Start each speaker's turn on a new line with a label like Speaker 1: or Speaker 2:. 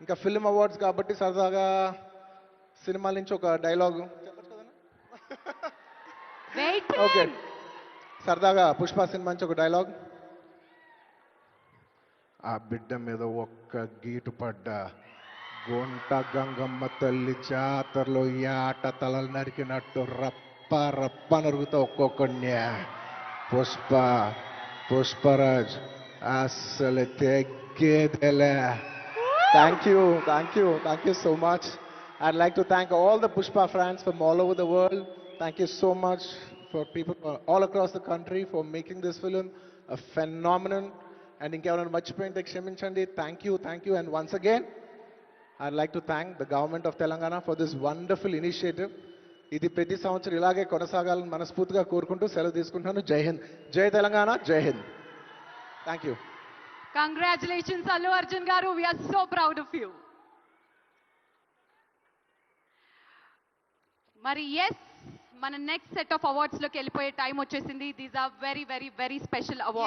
Speaker 1: ఇంకా film awards కాబట్టి సరదాగా సినిమాల నుంచి ఒక డైలాగ్ ఓకే, సరదాగా పుష్ప సినిమా నుంచి ఒక డైలాగ్. ఆ బిడ్డ మీద ఒక్క గీటు పడ్డా గుంట గంగమ్మ తల్లి జాతరలో యాట తలలు నరికినట్టు రప్ప రప్ప నరుగుతా ఒక్కొక్కడిని. పుష్ప పుష్పరాజ్ అస్సలు తెగ్గేదేలే. Thank you so much. I'd like to thank all the Pushpa fans from all over the world. Thank you so much for people all across the country for making this film a phenomenon. And ఇంకెవరైనా మర్చిపోయింటే క్షమించండి. Thank you. And once again, I'd like to thank the government of Telangana for this wonderful initiative. ఇది ప్రతి సంవత్సరం ఇలాగే కొనసాగాలని మనస్ఫూర్తిగా కోరుకుంటూ సెలవు తీసుకుంటున్నాను. జై హింద్, జై తెలంగాణ, జై Hind. Thank you.
Speaker 2: Congratulations, Allu Arjun garu. We are so proud of you. మరి ఎస్, మన నెక్స్ట్ సెట్ ఆఫ్ అవార్డ్స్ లోకి వెళ్ళిపోయే టైం వచ్చేసింది. These are very very very special awards.